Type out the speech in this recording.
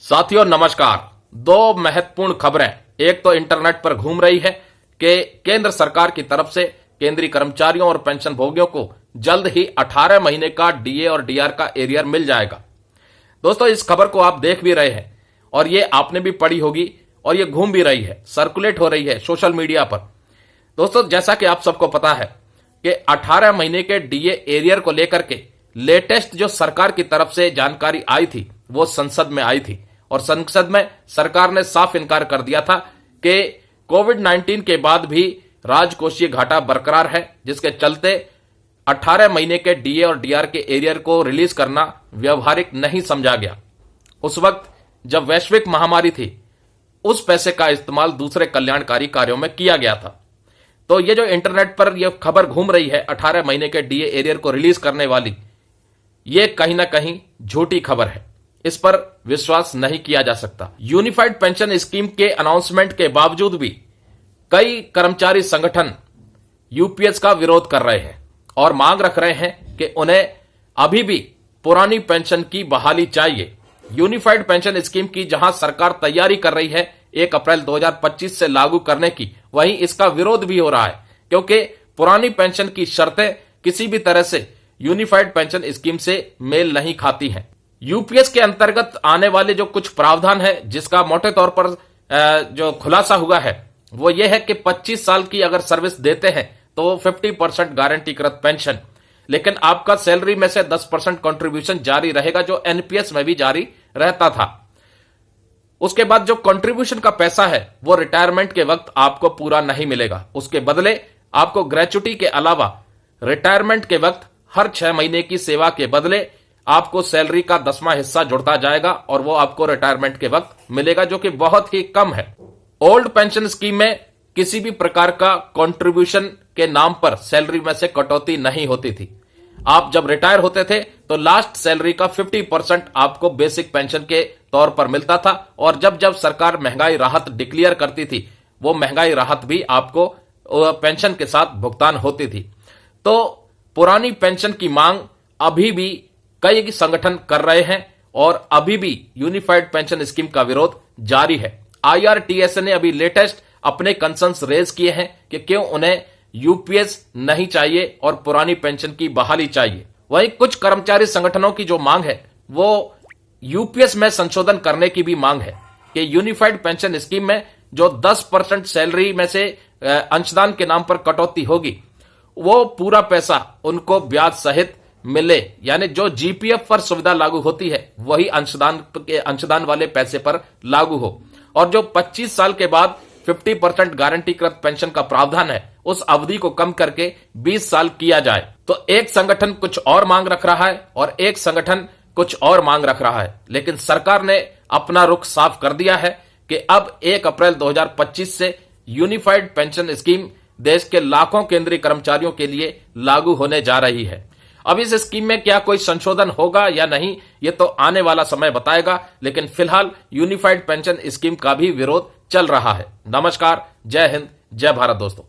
साथियों नमस्कार। दो महत्वपूर्ण खबरें एक तो इंटरनेट पर घूम रही है कि केंद्र सरकार की तरफ से केंद्रीय कर्मचारियों और पेंशन भोगियों को जल्द ही 18 महीने का डीए और डीआर का एरियर मिल जाएगा। दोस्तों इस खबर को आप देख भी रहे हैं और ये आपने भी पढ़ी होगी और ये घूम भी रही है, सर्कुलेट हो रही है सोशल मीडिया पर। दोस्तों जैसा कि आप सबको पता है कि 18 महीने के डीए एरियर को लेकर के लेटेस्ट जो सरकार की तरफ से जानकारी आई थी वो संसद में आई थी और संसद में सरकार ने साफ इनकार कर दिया था कि कोविड-19 के बाद भी राजकोषीय घाटा बरकरार है, जिसके चलते 18 महीने के डीए और डीआर के एरियर को रिलीज करना व्यवहारिक नहीं समझा गया। उस वक्त जब वैश्विक महामारी थी उस पैसे का इस्तेमाल दूसरे कल्याणकारी कार्यों में किया गया था। तो ये जो इंटरनेट पर यह खबर घूम रही है 18 महीने के डीए एरियर को रिलीज करने वाली, ये कहीं ना कहीं झूठी खबर है, इस पर विश्वास नहीं किया जा सकता। यूनिफाइड पेंशन स्कीम के अनाउंसमेंट के बावजूद भी कई कर्मचारी संगठन यूपीएस का विरोध कर रहे हैं और मांग रख रहे हैं कि उन्हें अभी भी पुरानी पेंशन की बहाली चाहिए। यूनिफाइड पेंशन स्कीम की जहां सरकार तैयारी कर रही है 1 अप्रैल 2025 से लागू करने की, वहीं इसका विरोध भी हो रहा है क्योंकि पुरानी पेंशन की शर्तें किसी भी तरह से यूनिफाइड पेंशन स्कीम से मेल नहीं खाती हैं। यूपीएस के अंतर्गत आने वाले जो कुछ प्रावधान है, जिसका मोटे तौर पर जो खुलासा हुआ है वो ये है कि 25 साल की अगर सर्विस देते हैं तो 50% गारंटीकृत पेंशन, लेकिन आपका सैलरी में से 10% कंट्रीब्यूशन जारी रहेगा जो एनपीएस में भी जारी रहता था। उसके बाद जो कंट्रीब्यूशन का पैसा है वो रिटायरमेंट के वक्त आपको पूरा नहीं मिलेगा। उसके बदले आपको ग्रेच्युटी के अलावा रिटायरमेंट के वक्त हर 6 महीने की सेवा के बदले आपको सैलरी का 10वां हिस्सा जुड़ता जाएगा और वो आपको रिटायरमेंट के वक्त मिलेगा, जो कि बहुत ही कम है। ओल्ड पेंशन स्कीम में किसी भी प्रकार का कंट्रीब्यूशन के नाम पर सैलरी में से कटौती नहीं होती थी। आप जब रिटायर होते थे तो लास्ट सैलरी का 50% आपको बेसिक पेंशन के तौर पर मिलता था और जब जब सरकार महंगाई राहत डिक्लेयर करती थी वो महंगाई राहत भी आपको पेंशन के साथ भुगतान होती थी। तो पुरानी पेंशन की मांग अभी भी कई संगठन कर रहे हैं और अभी भी यूनिफाइड पेंशन स्कीम का विरोध जारी है। आईआरटीएस ने अभी लेटेस्ट अपने कंसर्न्स रेज किए हैं कि क्यों उन्हें यूपीएस नहीं चाहिए और पुरानी पेंशन की बहाली चाहिए। वहीं कुछ कर्मचारी संगठनों की जो मांग है वो यूपीएस में संशोधन करने की भी मांग है कि यूनिफाइड पेंशन स्कीम में जो 10% सैलरी में से अंशदान के नाम पर कटौती होगी वो पूरा पैसा उनको ब्याज सहित मिले, यानी जो जीपीएफ पर सुविधा लागू होती है वही अंशदान वाले पैसे पर लागू हो और जो 25 साल के बाद 50% गारंटीकृत पेंशन का प्रावधान है उस अवधि को कम करके 20 साल किया जाए। तो एक संगठन कुछ और मांग रख रहा है और एक संगठन कुछ और मांग रख रहा है, लेकिन सरकार ने अपना रुख साफ कर दिया है कि अब 1 अप्रैल 2025 से यूनिफाइड पेंशन स्कीम देश के लाखों केंद्रीय कर्मचारियों के लिए लागू होने जा रही है। अब इस स्कीम में क्या कोई संशोधन होगा या नहीं ये तो आने वाला समय बताएगा, लेकिन फिलहाल यूनिफाइड पेंशन स्कीम का भी विरोध चल रहा है। नमस्कार, जय हिंद, जय भारत दोस्तों।